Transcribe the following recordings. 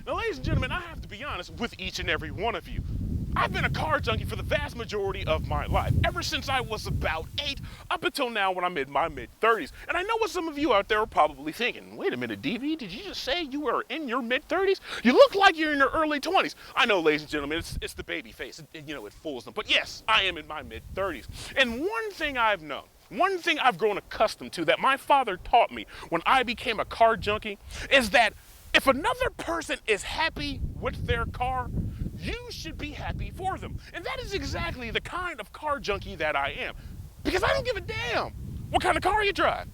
Now, ladies and gentlemen, I have to be honest with each and every one of you. I've been a car junkie for the vast majority of my life, ever since I was about 8 up until now when I'm in my mid-30s. And I know what some of you out there are probably thinking. Wait a minute, DV, did you just say you were in your mid-30s? You look like you're in your early 20s. I know, ladies and gentlemen, it's the baby face. It fools them. But yes, I am in my mid-30s. And one thing I've known, one thing I've grown accustomed to that my father taught me when I became a car junkie is that if another person is happy with their car, you should be happy for them. And that is exactly the kind of car junkie that I am. Because I don't give a damn what kind of car you drive.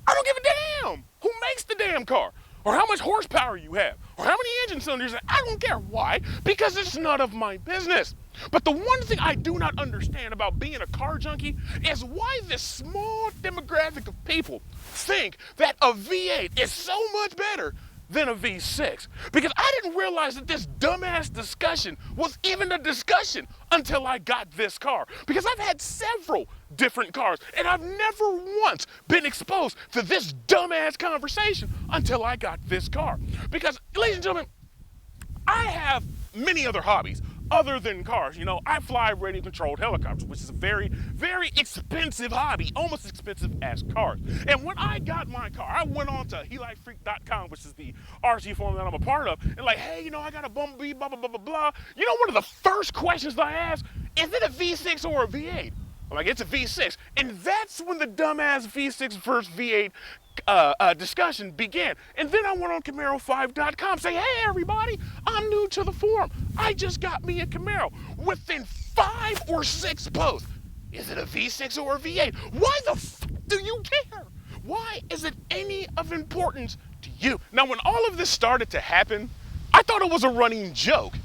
I don't give a damn who makes the damn car, or how much horsepower you have, or how many engine cylinders. I don't care. Why? Because it's none of my business. But the one thing I do not understand about being a car junkie is why this small demographic of people think that a V8 is so much better than a V6. Because I didn't realize that this dumbass discussion was even a discussion until I got this car. Because I've had several different cars and I've never once been exposed to this dumbass conversation until I got this car. Because, ladies and gentlemen, I have many other hobbies other than cars. I fly radio-controlled helicopters, which is a very, very expensive hobby, almost as expensive as cars. And when I got my car, I went on to helifreak.com, which is the RC forum that I'm a part of, and hey, I got a Bumblebee, blah, blah, blah, blah, blah. One of the first questions that I asked, is it a V6 or a V8? I'm like, it's a V6. And that's when the dumbass V6 versus V8 discussion began. And then I went on Camaro5.com saying, hey, everybody, I'm new to the forum. I just got me a Camaro. Within 5 or 6 posts, is it a V6 or a V8? Why the f do you care? Why is it any of importance to you? Now, when all of this started to happen, I thought it was a running joke.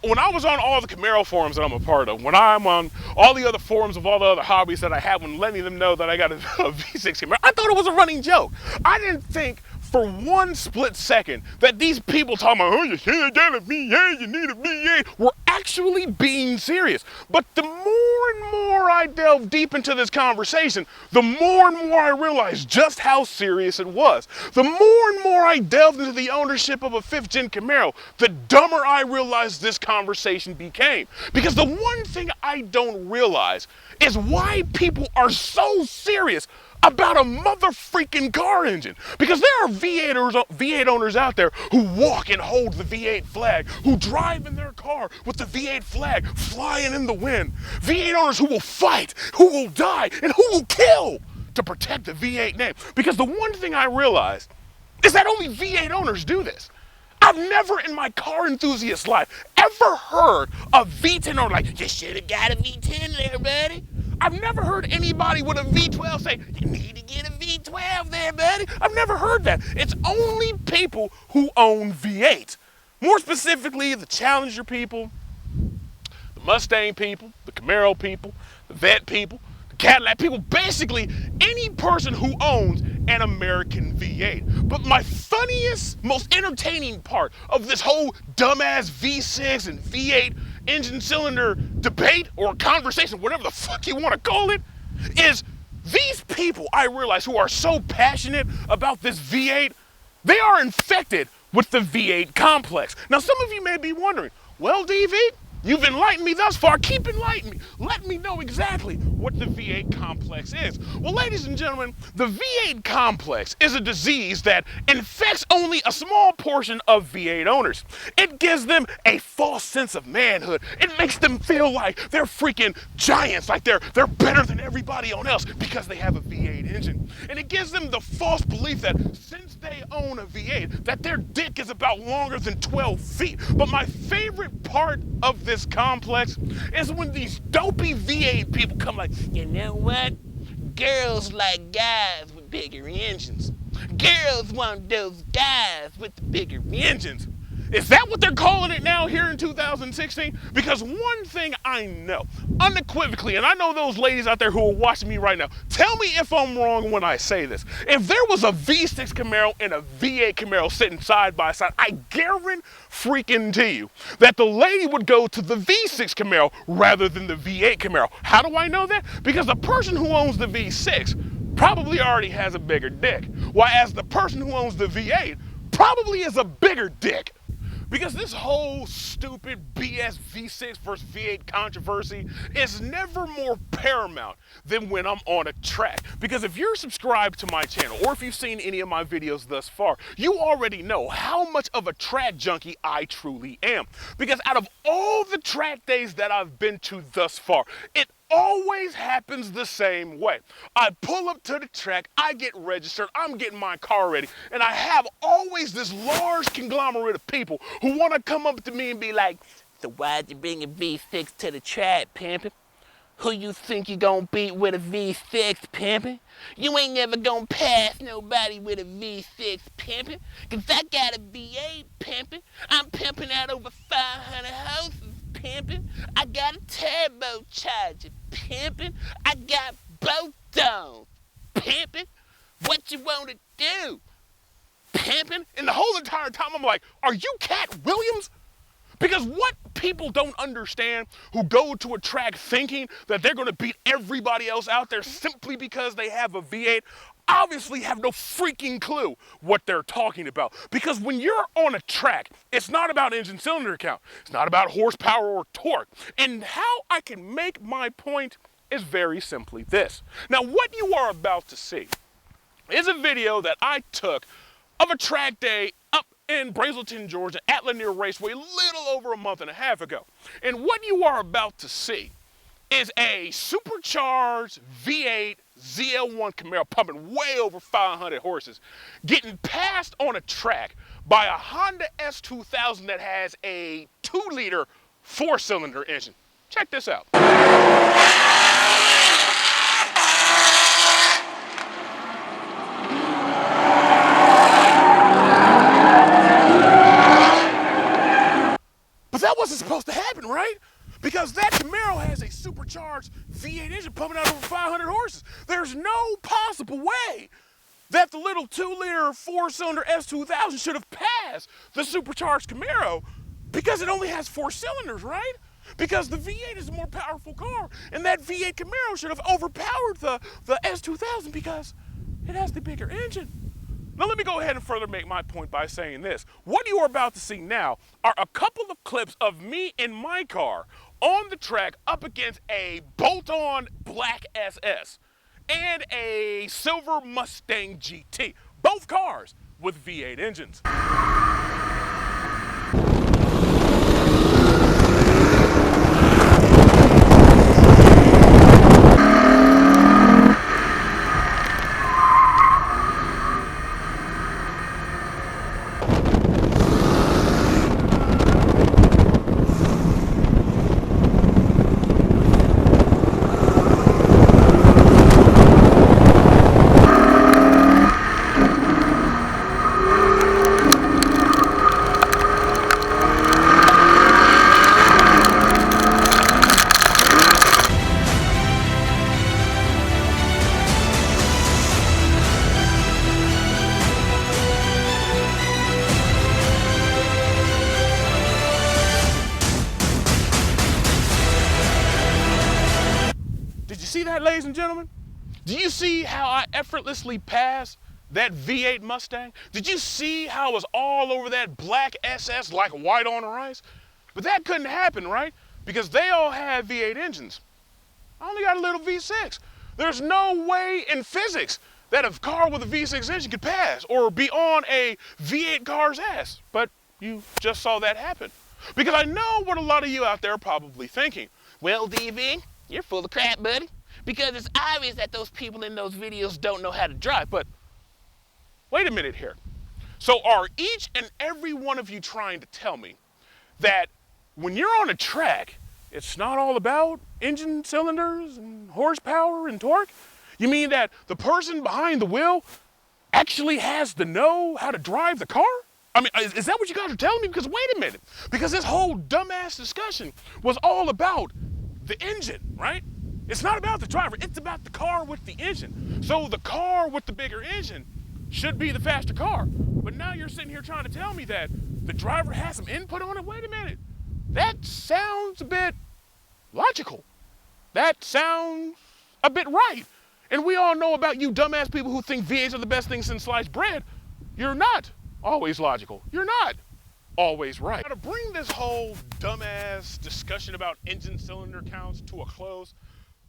When I was on all the Camaro forums that I'm a part of, when I'm on all the other forums of all the other hobbies that I have, when letting them know that I got a V6 Camaro, I thought it was a running joke. I didn't think for one split second that these people talking about, oh, you should get a V8, you need a V8, were actually being serious. But the more and more I delve deep into this conversation, the more and more I realized just how serious it was. The more and more I delved into the ownership of a 5th gen Camaro, the dumber I realized this conversation became. Because the one thing I don't realize is why people are so serious about a mother freaking car engine. Because there are V8 owners out there who walk and hold the V8 flag, who drive in their car with the V8 flag flying in the wind. V8 owners who will fight, who will die, and who will kill to protect the V8 name. Because the one thing I realized is that only V8 owners do this. I've never in my car enthusiast life ever heard a V10 owner like, you should have got a V10 there, buddy. I've never heard anybody with a V12 say, you need to get a V12 there, buddy. I've never heard that. It's only people who own V8. More specifically, the Challenger people, the Mustang people, the Camaro people, the Vet people, the Cadillac people, basically any person who owns an American V8. But my funniest, most entertaining part of this whole dumbass V6 and V8 engine cylinder debate or conversation, whatever the fuck you want to call it, is these people I realize who are so passionate about this V8, they are infected with the V8 complex. Now, some of you may be wondering, well, DV, you've enlightened me thus far. Keep enlightening me. Let me know exactly what the V8 complex is. Well, ladies and gentlemen, the V8 complex is a disease that infects only a small portion of V8 owners. It gives them a false sense of manhood. It makes them feel like they're freaking giants, like they're better than everybody else because they have a V8 engine. And it gives them the false belief that since they own a V8, that their dick is about longer than 12 feet. But my favorite part of this complex is when these dopey V8 people come like, you know what? Girls like guys with bigger engines. Girls want those guys with the bigger engines. Is that what they're calling it now here in 2016? Because one thing I know, unequivocally, and I know those ladies out there who are watching me right now, tell me if I'm wrong when I say this. If there was a V6 Camaro and a V8 Camaro sitting side by side, I guarantee freaking to you that the lady would go to the V6 Camaro rather than the V8 Camaro. How do I know that? Because the person who owns the V6 probably already has a bigger dick, while as the person who owns the V8 probably is a bigger dick. Because this whole stupid BS V6 versus V8 controversy is never more paramount than when I'm on a track. Because if you're subscribed to my channel, or if you've seen any of my videos thus far, you already know how much of a track junkie I truly am. Because out of all the track days that I've been to thus far, it always happens the same way. I pull up to the track, I get registered, I'm getting my car ready, and I have always this large conglomerate of people who want to come up to me and be like, "So why'd you bring a V6 to the track, pimpin'? Who you think you gonna beat with a V6, pimpin'? You ain't never gonna pass nobody with a V6, pimpin', 'cause I got a V8, pimpin'. I'm pimpin' out over 500 houses, pimpin'. I got a turbocharger, pimpin'. I got both dogs, pimpin'. What you wanna do, pimpin'?" And the whole entire time I'm like, are you Cat Williams? Because what people don't understand who go to a track thinking that they're going to beat everybody else out there simply because they have a V8 obviously have no freaking clue what they're talking about. Because when you're on a track, it's not about engine cylinder count. It's not about horsepower or torque. And how I can make my point is very simply this. Now, what you are about to see is a video that I took of a track day up in Brazelton, Georgia, at Lanier Raceway, a little over a month and a half ago. And what you are about to see is a supercharged V8 ZL1 Camaro pumping way over 500 horses, getting passed on a track by a Honda S2000 that has a 2-liter 4-cylinder engine. Check this out. But that wasn't supposed to happen, right? Because that Camaro has a supercharged V8 engine pumping out over 500 horses. There's no possible way that the little 2-liter 4-cylinder S2000 should have passed the supercharged Camaro because it only has 4 cylinders, right? Because the V8 is a more powerful car, and that V8 Camaro should have overpowered the S2000 because it has the bigger engine. Now let me go ahead and further make my point by saying this. What you are about to see now are a couple of clips of me in my car on the track up against a bolt-on black SS and a silver Mustang GT. Both cars with V8 engines. Did you see that, ladies and gentlemen? Do you see how I effortlessly passed that V8 Mustang? Did you see how I was all over that black SS like white on rice? But that couldn't happen, right? Because they all had V8 engines. I only got a little V6. There's no way in physics that a car with a V6 engine could pass or be on a V8 car's ass. But you just saw that happen. Because I know what a lot of you out there are probably thinking. Well, DV, you're full of crap, buddy. Because it's obvious that those people in those videos don't know how to drive. But wait a minute here. So are each and every one of you trying to tell me that when you're on a track, it's not all about engine cylinders and horsepower and torque? You mean that the person behind the wheel actually has to know how to drive the car? I mean, is that what you guys are telling me? Because wait a minute. Because this whole dumbass discussion was all about the engine, right? It's not about the driver, it's about the car with the engine. So the car with the bigger engine should be the faster car. But now you're sitting here trying to tell me that the driver has some input on it? Wait a minute. That sounds a bit logical. That sounds a bit right. And we all know about you dumbass people who think V8s are the best thing since sliced bread. You're not always logical. You're not. always right. Now, to bring this whole dumbass discussion about engine cylinder counts to a close,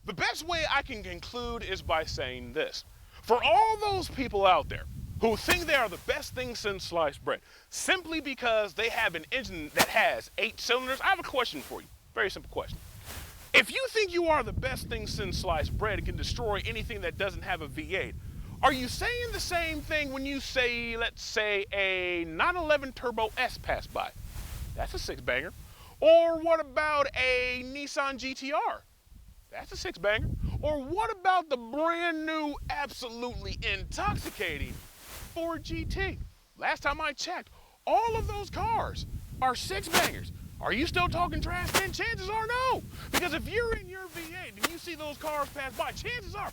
the best way I can conclude is by saying this. For all those people out there who think they are the best thing since sliced bread, simply because they have an engine that has 8 cylinders, I have a question for you. Very simple question. If you think you are the best thing since sliced bread and can destroy anything that doesn't have a V8, are you saying the same thing when you say, let's say, a 911 Turbo S passed by? That's a 6-banger. Or what about a Nissan GTR? That's a 6-banger. Or what about the brand new, absolutely intoxicating Ford GT? Last time I checked, all of those cars are 6-bangers. Are you still talking trash, then? Chances are no. Because if you're in your V8 and you see those cars pass by, chances are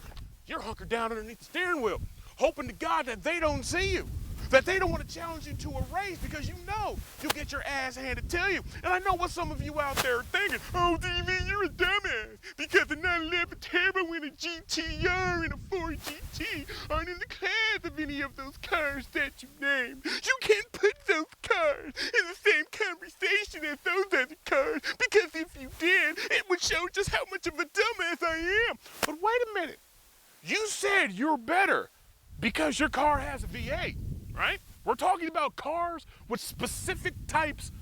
you're hunkered down underneath the steering wheel, hoping to God that they don't see you, that they don't want to challenge you to a race because you know you'll get your ass handed to you. And I know what some of you out there are thinking. Oh, DV, you're a dumbass because the 911 Turbo and a GTR and a Ford GT aren't in the class of any of those cars that you named. You can't put those cars in the same conversation as those other cars because if you did, it would show just how much of a dumbass I am. But wait a minute. You said you're better because your car has a V8, right? We're talking about cars with specific types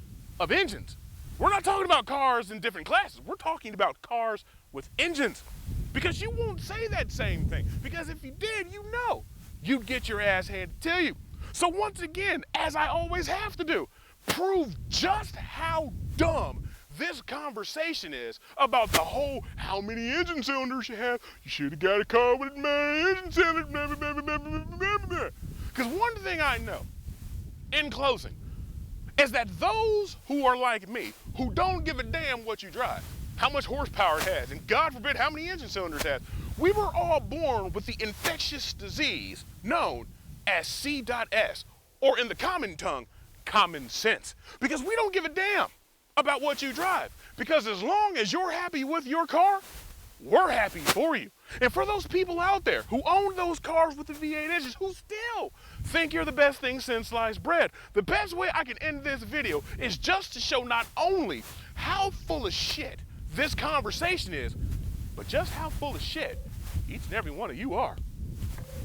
of engines. We're not talking about cars in different classes. We're talking about cars with engines. Because you won't say that same thing. Because if you did, you know you'd get your ass handed to you. So once again, as I always have to do, prove just how dumb this conversation is about the whole how many engine cylinders you have. You should have got a car with many engine cylinders. Because one thing I know, in closing, is that those who are like me, who don't give a damn what you drive, how much horsepower it has, and God forbid how many engine cylinders it has, we were all born with the infectious disease known as C.S, or in the common tongue, common sense. Because we don't give a damn about what you drive. Because as long as you're happy with your car, we're happy for you. And for those people out there who own those cars with the V8 engines, who still think you're the best thing since sliced bread, the best way I can end this video is just to show not only how full of shit this conversation is, but just how full of shit each and every one of you are.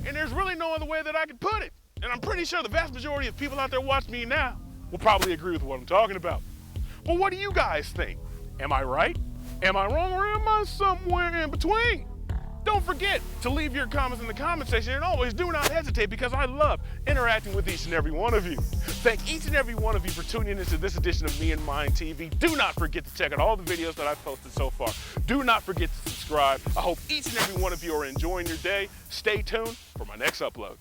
And there's really no other way that I could put it. And I'm pretty sure the vast majority of people out there watching me now will probably agree with what I'm talking about. But what do you guys think? Am I right? Am I wrong? Or am I somewhere in between? Don't forget to leave your comments in the comment section, and always do not hesitate because I love interacting with each and every one of you. Thank each and every one of you for tuning into this edition of Me and Mine TV. Do not forget to check out all the videos that I've posted so far. Do not forget to subscribe. I hope each and every one of you are enjoying your day. Stay tuned for my next upload.